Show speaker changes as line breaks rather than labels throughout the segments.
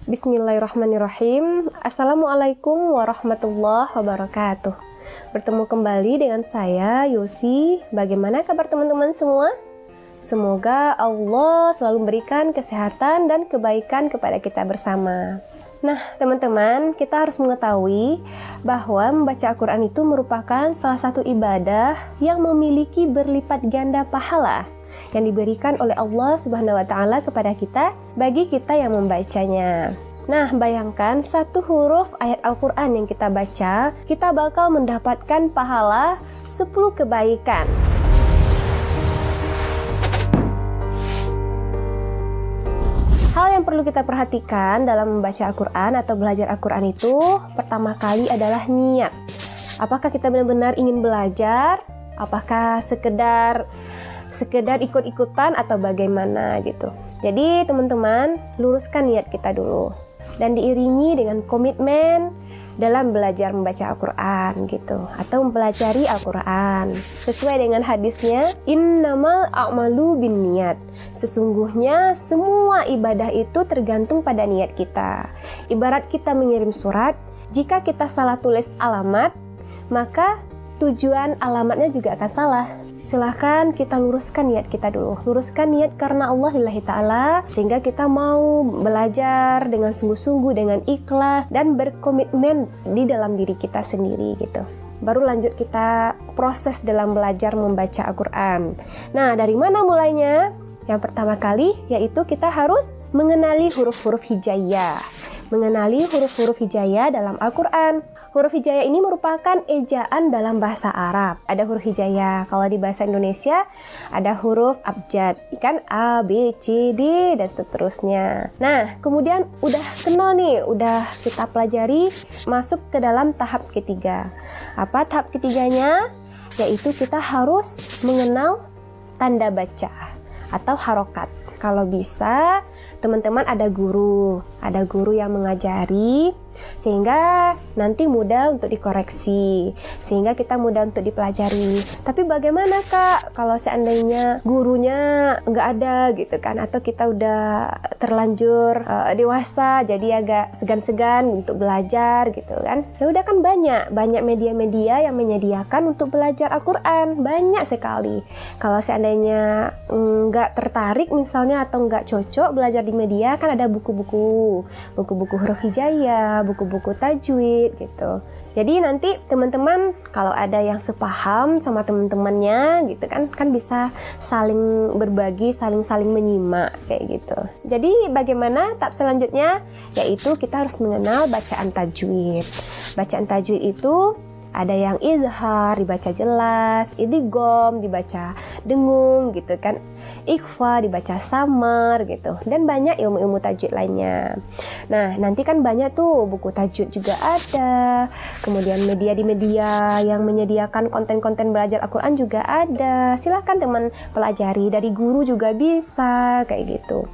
Bismillahirrahmanirrahim. Assalamualaikum warahmatullahi wabarakatuh. Bertemu kembali dengan saya, Yosi. Bagaimana kabar teman-teman semua? Semoga Allah selalu memberikan kesehatan dan kebaikan kepada kita bersama. Nah, teman-teman, kita harus mengetahui bahwa membaca Al-Quran itu merupakan salah satu ibadah yang memiliki berlipat ganda pahala yang diberikan oleh Allah Subhanahu wa Ta'ala kepada kita bagi kita yang membacanya. Nah, bayangkan satu huruf ayat Al-Quran yang kita baca, kita bakal mendapatkan pahala 10 kebaikan. Hal yang perlu kita perhatikan dalam membaca Al-Quran atau belajar Al-Quran itu pertama kali adalah niat. Apakah kita benar-benar ingin belajar? Apakah sekedar ikut-ikutan atau bagaimana gitu. Jadi teman-teman, luruskan niat kita dulu dan diiringi dengan komitmen dalam belajar membaca Al-Quran gitu, atau mempelajari Al-Quran sesuai dengan hadisnya, innamal a'malu binniyat. Sesungguhnya semua ibadah itu tergantung pada niat kita. Ibarat kita mengirim surat, jika kita salah tulis alamat, maka tujuan alamatnya juga akan salah. Silahkan kita luruskan niat kita dulu. Luruskan niat karena Allah lillahi ta'ala, sehingga kita mau belajar dengan sungguh-sungguh, dengan ikhlas dan berkomitmen di dalam diri kita sendiri gitu. Baru lanjut kita proses dalam belajar membaca Al-Quran. Nah, dari mana mulainya? Yang pertama kali yaitu kita harus mengenali huruf-huruf hijaiyah. Mengenali huruf-huruf hijaiyah dalam Al-Quran. Huruf hijaiyah ini merupakan ejaan dalam bahasa Arab. Ada huruf hijaiyah. Kalau di bahasa Indonesia ada huruf abjad, kan A, B, C, D, dan seterusnya. Nah, kemudian udah kenal nih, udah kita pelajari, masuk ke dalam tahap ketiga. Apa tahap ketiganya? Yaitu kita harus mengenal tanda baca atau harokat. Kalau bisa, teman-teman ada guru yang mengajari, sehingga nanti mudah untuk dikoreksi, sehingga kita mudah untuk dipelajari. Tapi bagaimana Kak, kalau seandainya gurunya nggak ada gitu kan, atau kita udah terlanjur dewasa, jadi agak segan-segan untuk belajar gitu kan? Ya udah kan banyak media-media yang menyediakan untuk belajar Al-Quran, banyak sekali. Kalau seandainya nggak tertarik misalnya atau nggak cocok belajar di media, kan ada buku-buku huruf hijaiyah, buku-buku tajwid gitu. Jadi nanti teman-teman kalau ada yang sepaham sama teman-temannya gitu kan bisa saling berbagi, saling menyimak kayak gitu. Jadi bagaimana tahap selanjutnya? Yaitu kita harus mengenal bacaan tajwid. Bacaan tajwid itu ada yang izhar, dibaca jelas, idgham, dibaca dengung gitu kan, ikhfa, dibaca samar gitu, dan banyak ilmu-ilmu tajwid lainnya. Nah, nanti kan banyak tuh buku tajwid juga ada, kemudian media yang menyediakan konten-konten belajar Al-Quran juga ada. Silahkan teman pelajari, dari guru juga bisa kayak gitu.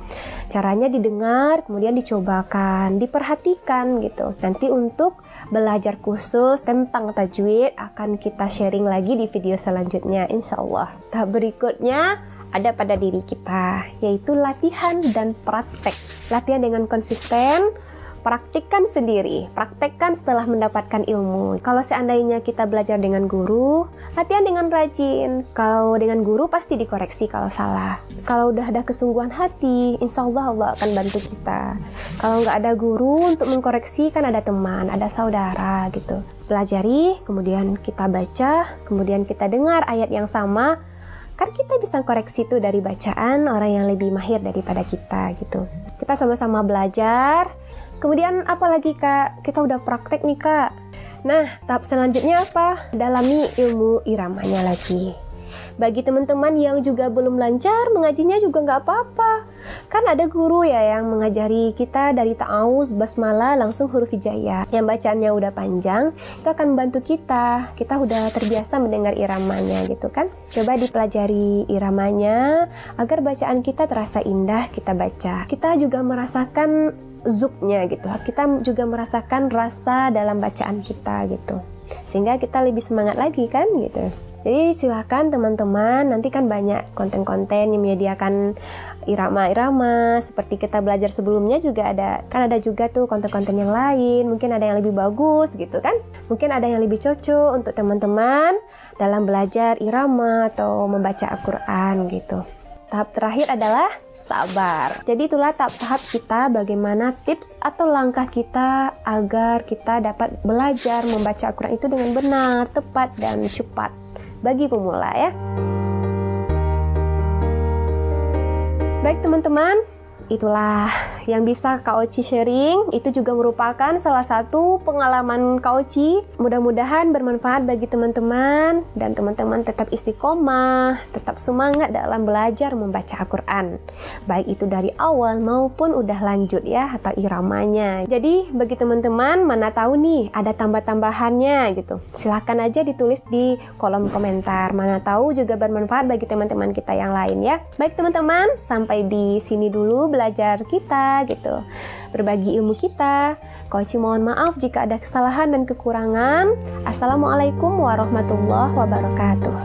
Caranya didengar, kemudian dicobakan, diperhatikan gitu. Nanti untuk belajar khusus tentang tajwid akan kita sharing lagi di video selanjutnya, insya Allah. Tahap berikutnya ada pada diri kita, yaitu latihan dan praktek. Latihan dengan konsisten, praktikkan sendiri, praktekkan setelah mendapatkan ilmu. Kalau seandainya kita belajar dengan guru, latihan dengan rajin. Kalau dengan guru pasti dikoreksi kalau salah. Kalau udah ada kesungguhan hati, insya Allah Allah akan bantu kita. Kalau nggak ada guru untuk mengkoreksi, kan ada teman, ada saudara gitu. Pelajari, kemudian kita baca, kemudian kita dengar ayat yang sama, kan kita bisa koreksi tuh dari bacaan orang yang lebih mahir daripada kita gitu. Kita sama-sama belajar. Kemudian apalagi Kak? Kita udah praktek nih Kak. Nah, tahap selanjutnya apa? Dalami ilmu iramanya lagi. Bagi teman-teman yang juga belum lancar mengajinya juga nggak apa-apa. Kan ada guru ya yang mengajari kita dari ta'awuz, basmalah, langsung huruf hijaiyah. Yang bacaannya udah panjang, itu akan membantu kita. Kita udah terbiasa mendengar iramanya gitu kan. Coba dipelajari iramanya agar bacaan kita terasa indah kita baca. Kita juga merasakan zuknya gitu. Kita juga merasakan rasa dalam bacaan kita gitu. sehingga kita lebih semangat lagi kan gitu. Jadi silahkan teman-teman, nanti kan banyak konten-konten yang menyediakan irama-irama seperti kita belajar sebelumnya juga ada, kan ada juga tuh konten-konten yang lain, mungkin ada yang lebih bagus gitu kan, mungkin ada yang lebih cocok untuk teman-teman dalam belajar irama atau membaca Al-Quran gitu. Tahap terakhir adalah sabar. Jadi itulah tahap-tahap kita, bagaimana tips atau langkah kita agar kita dapat belajar membaca Al-Quran itu dengan benar, tepat, dan cepat bagi pemula ya. Baik teman-teman, itulah yang bisa Kak Oci sharing. Itu juga merupakan salah satu pengalaman Kak Oci. Mudah-mudahan bermanfaat bagi teman-teman dan teman-teman tetap istiqomah, tetap semangat dalam belajar membaca Al-Quran. Baik itu dari awal maupun udah lanjut ya atau iramanya. Jadi bagi teman-teman mana tahu nih ada tambah-tambahannya gitu. Silahkan aja ditulis di kolom komentar. Mana tahu juga bermanfaat bagi teman-teman kita yang lain ya. Baik teman-teman, sampai di sini dulu belajar kita gitu, berbagi ilmu kita. Kak Oci mohon maaf jika ada kesalahan dan kekurangan. Assalamualaikum warahmatullahi wabarakatuh.